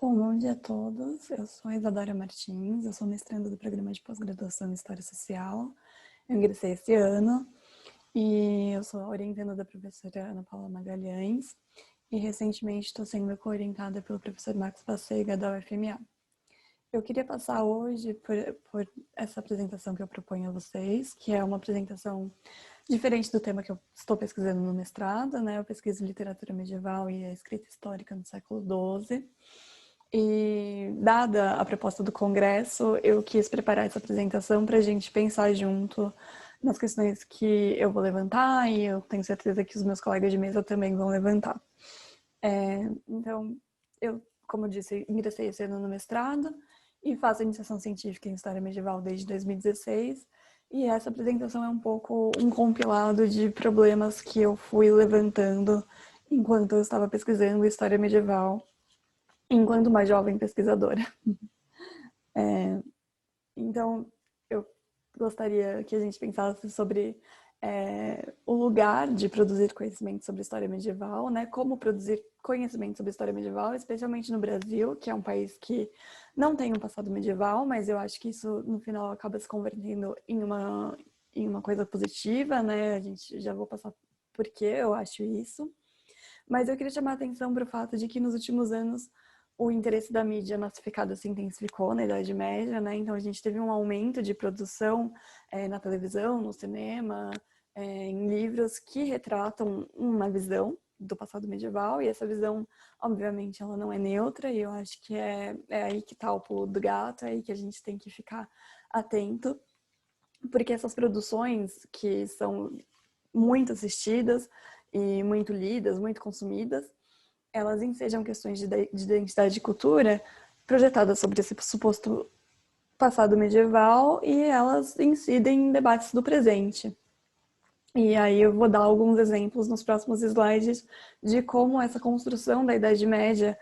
Bom dia a todos. Eu sou a Isadora Martins, eu sou mestranda do programa de pós-graduação em História Social. Eu ingressei esse ano e eu sou orientanda da professora Ana Paula Magalhães e recentemente estou sendo co-orientada pelo professor Marcos Pacega da UFMA. Eu queria passar hoje por essa apresentação que eu proponho a vocês, que é uma apresentação diferente do tema que eu estou pesquisando no mestrado, né? Eu pesquiso literatura medieval e a escrita histórica no século XII. E, dada a proposta do Congresso, eu quis preparar essa apresentação para a gente pensar junto nas questões que eu vou levantar e eu tenho certeza que os meus colegas de mesa também vão levantar. Então, eu, como eu disse, ingressei esse ano no mestrado e faço iniciação científica em História Medieval desde 2016. E essa apresentação é um pouco um compilado de problemas que eu fui levantando enquanto eu estava pesquisando História Medieval enquanto uma jovem pesquisadora. Então, eu gostaria que a gente pensasse sobre o lugar de produzir conhecimento sobre história medieval, né? Como produzir conhecimento sobre história medieval, especialmente no Brasil, que é um país que não tem um passado medieval, mas eu acho que isso, no final, acaba se convertendo em uma coisa positiva, né? A gente já vou passar por que eu acho isso. Mas eu queria chamar a atenção para o fato de que nos últimos anos o interesse da mídia massificada se intensificou na Idade Média, né? Então a gente teve um aumento de produção na televisão, no cinema, em livros que retratam uma visão do passado medieval, e essa visão, obviamente, ela não é neutra, e eu acho que é aí que está o pulo do gato, é aí que a gente tem que ficar atento, porque essas produções que são muito assistidas e muito lidas, muito consumidas, elas ensejam questões de identidade e cultura projetadas sobre esse suposto passado medieval e elas incidem em debates do presente. E aí eu vou dar alguns exemplos nos próximos slides de como essa construção da Idade Média,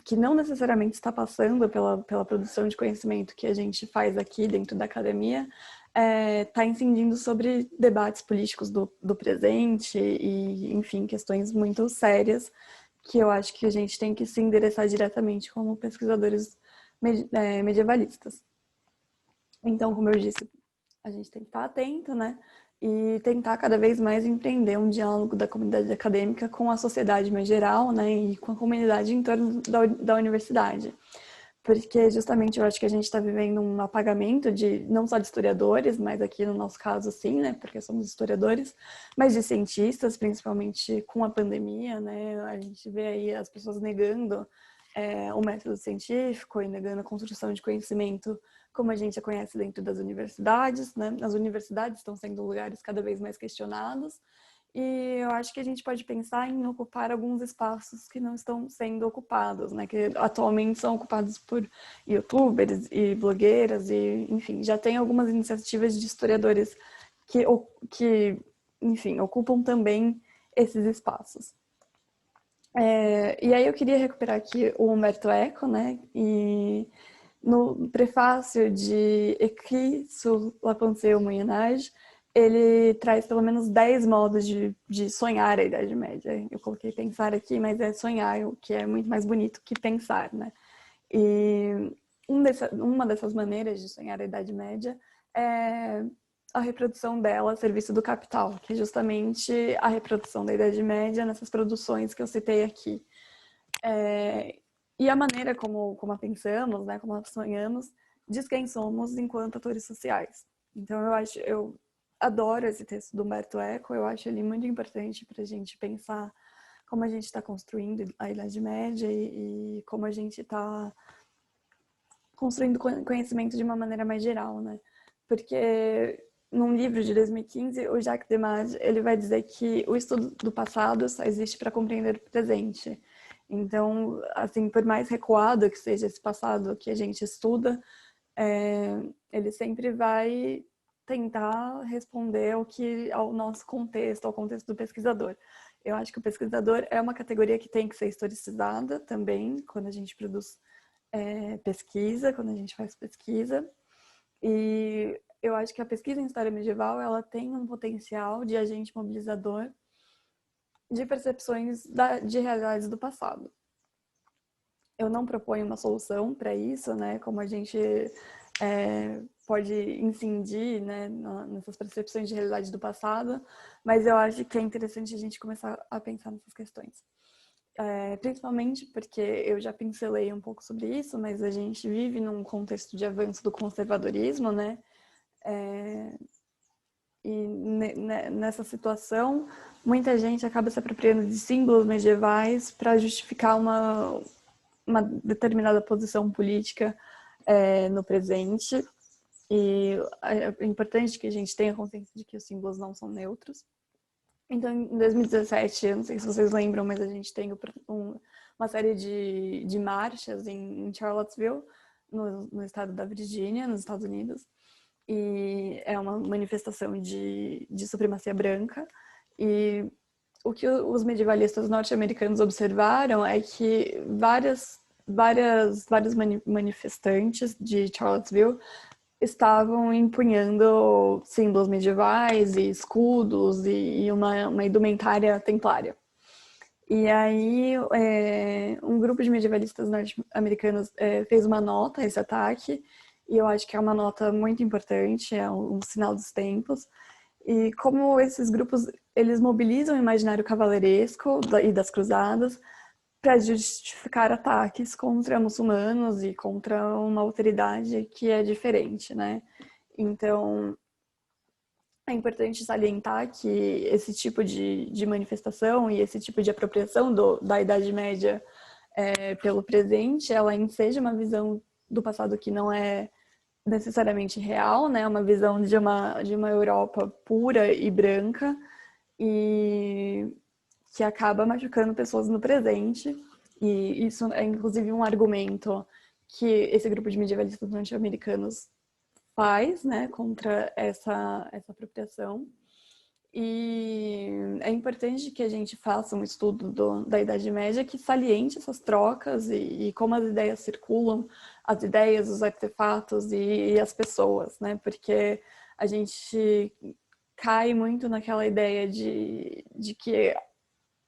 que não necessariamente está passando pela produção de conhecimento que a gente faz aqui dentro da academia, está incidindo sobre debates políticos do presente e, enfim, questões muito sérias que eu acho que a gente tem que se endereçar diretamente como pesquisadores medievalistas. Então, como eu disse, a gente tem que estar atento, né? E tentar cada vez mais empreender um diálogo da comunidade acadêmica com a sociedade mais geral, né? E com a comunidade em torno da universidade. Porque justamente eu acho que a gente está vivendo um apagamento de, não só de historiadores, mas aqui no nosso caso sim, né? Porque somos historiadores, mas de cientistas, principalmente com a pandemia, né? A gente vê aí as pessoas negando o método científico e negando a construção de conhecimento como a gente a conhece dentro das universidades, né? As universidades estão sendo lugares cada vez mais questionados e eu acho que a gente pode pensar em ocupar alguns espaços que não estão sendo ocupados, né? Que atualmente são ocupados por youtubers e blogueiras e, enfim, já tem algumas iniciativas de historiadores que enfim, ocupam também esses espaços. E aí eu queria recuperar aqui o Umberto Eco, né? E no prefácio de Écrit sur la pensée au Moyen Âge, ele traz pelo menos 10 modos de sonhar a Idade Média. Eu coloquei pensar aqui, mas é sonhar, o que é muito mais bonito que pensar, né? E uma dessas maneiras de sonhar a Idade Média é a reprodução dela a serviço do capital, que é justamente a reprodução da Idade Média nessas produções que eu citei aqui. E a maneira como a pensamos, né, como a sonhamos, diz quem somos enquanto atores sociais. Então eu adoro esse texto do Humberto Eco, eu acho ele muito importante para a gente pensar como a gente está construindo a Idade Média e como a gente está construindo conhecimento de uma maneira mais geral, né? Porque num livro de 2015, o Jacques Demage, ele vai dizer que o estudo do passado só existe para compreender o presente. Então, assim, por mais recuado que seja esse passado que a gente estuda, ele sempre vai tentar responder ao nosso contexto, ao contexto do pesquisador. Eu acho que o pesquisador é uma categoria que tem que ser historicizada também, quando a gente produz pesquisa, quando a gente faz pesquisa. E eu acho que a pesquisa em história medieval, ela tem um potencial de agente mobilizador de percepções de realidades do passado. eu não proponho uma solução para isso, né? Como a gente pode incidir, né, nessas percepções de realidade do passado, mas eu acho que é interessante a gente começar a pensar nessas questões. Principalmente porque eu já pincelei um pouco sobre isso, mas a gente vive num contexto de avanço do conservadorismo, né? E nessa situação, muita gente acaba se apropriando de símbolos medievais para justificar uma determinada posição política no presente. E é importante que a gente tenha consciência de que os símbolos não são neutros. Então, em 2017, eu não sei se vocês lembram, mas a gente tem uma série de marchas em Charlottesville, no estado da Virgínia, nos Estados Unidos. E é uma manifestação de supremacia branca. E o que os medievalistas norte-americanos observaram é que vários manifestantes de Charlottesville estavam empunhando símbolos medievais e escudos e uma indumentária templária. E aí, um grupo de medievalistas norte-americanos fez uma nota a esse ataque, e eu acho que é uma nota muito importante, é um sinal dos tempos. E como esses grupos, eles mobilizam o imaginário cavaleiresco e das cruzadas para justificar ataques contra muçulmanos e contra uma autoridade que é diferente, né? Então, é importante salientar que esse tipo de manifestação e esse tipo de apropriação da Idade Média pelo presente, ela enseja uma visão do passado que não é necessariamente real, né? Uma visão de uma Europa pura e branca e que acaba machucando pessoas no presente. E isso é, inclusive, um argumento que esse grupo de medievalistas norte-americanos faz, né, contra essa apropriação. E é importante que a gente faça um estudo da Idade Média que saliente essas trocas e como as ideias circulam, as ideias, os artefatos e as pessoas, né? Porque a gente cai muito naquela ideia de que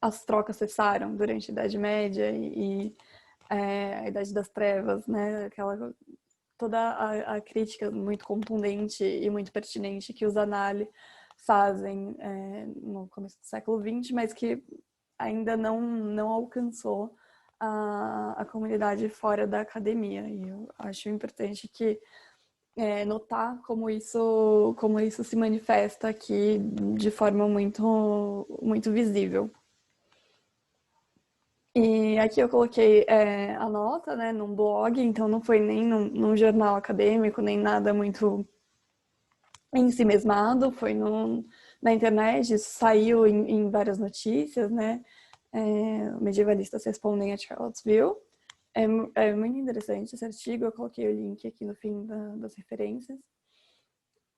as trocas cessaram durante a Idade Média e a Idade das Trevas, né? Toda a crítica muito contundente e muito pertinente que os Anali fazem no começo do século XX, mas que ainda não alcançou a comunidade fora da academia. E eu acho importante que notar como isso se manifesta aqui de forma muito visível. E aqui eu coloquei a nota, né, num blog, então não foi nem num jornal acadêmico, nem nada muito em si mesmado, foi na internet, isso saiu em várias notícias, né? Medievalistas respondem a Charlottesville. É muito interessante esse artigo, eu coloquei o link aqui no fim das referências.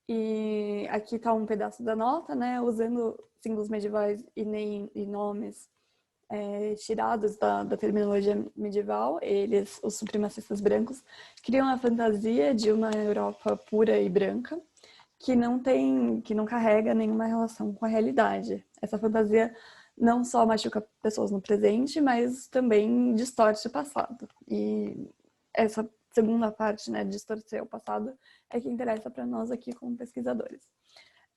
E aqui está um pedaço da nota, né? Usando símbolos medievais e nomes tirados da terminologia medieval, os supremacistas brancos, criam a fantasia de uma Europa pura e branca, que não carrega nenhuma relação com a realidade. Essa fantasia não só machuca pessoas no presente, mas também distorce o passado. E essa segunda parte, né, distorcer o passado, é que interessa para nós aqui como pesquisadores.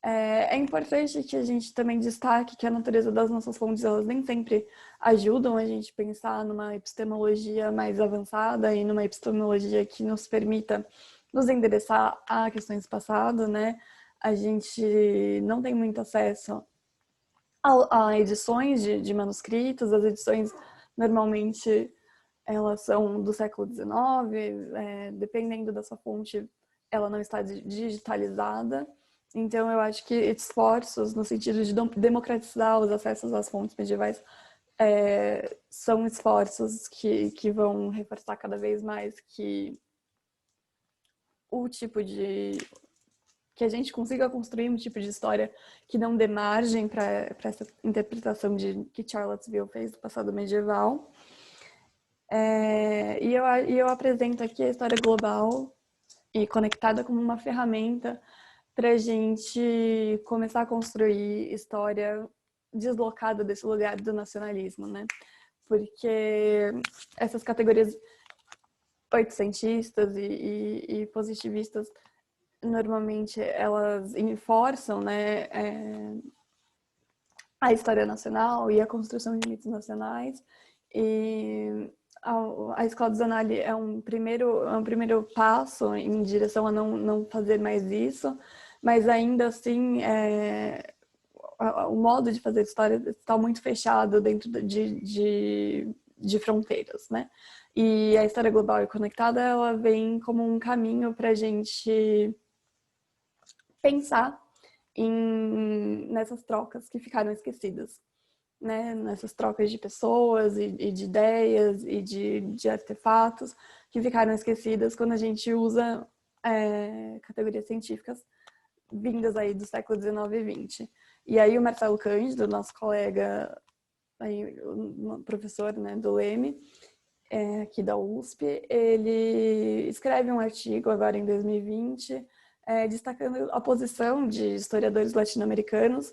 É importante que a gente também destaque que a natureza das nossas fontes, elas nem sempre ajudam a gente pensar numa epistemologia mais avançada e numa epistemologia que nos permita nos endereçar a questões do passado, né? A gente não tem muito acesso a edições de manuscritos, as edições normalmente elas são do século XIX, dependendo da sua fonte, ela não está digitalizada. Então, eu acho que esforços no sentido de democratizar os acessos às fontes medievais são esforços que vão reforçar cada vez mais que o tipo de... que a gente consiga construir um tipo de história que não dê margem para essa interpretação que Charlottesville fez do passado medieval. E eu apresento aqui a história global e conectada como uma ferramenta para a gente começar a construir história deslocada desse lugar do nacionalismo, né? porque essas categorias oitocentistas e positivistas, normalmente elas enforçam, né, a história nacional e a construção de mitos nacionais. E a escola do Zanelli é um primeiro passo em direção a não fazer mais isso, mas ainda assim o modo de fazer história está muito fechado dentro de fronteiras, né? E a história global e conectada, ela vem como um caminho para a gente pensar nessas trocas que ficaram esquecidas, né? Nessas trocas de pessoas e de ideias e de artefatos que ficaram esquecidas quando a gente usa categorias científicas vindas aí do século XIX e XX. E aí o Marcelo Cândido, nosso colega, aí, o professor, né, do Leme, aqui da USP, ele escreve um artigo agora em 2020, destacando a posição de historiadores latino-americanos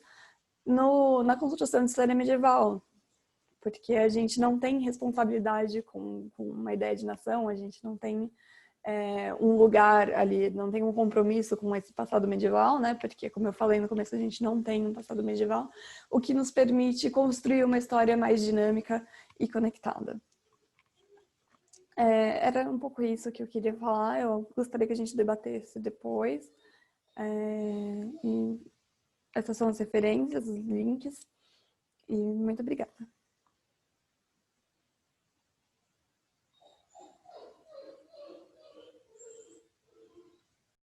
na construção de história medieval, porque a gente não tem responsabilidade com uma ideia de nação, a gente não tem um lugar ali, não tem um compromisso com esse passado medieval, né? Porque, como eu falei no começo, a gente não tem um passado medieval, o que nos permite construir uma história mais dinâmica e conectada. Era um pouco isso que eu queria falar, eu gostaria que a gente debatesse depois. E essas são as referências, os links, e muito obrigada.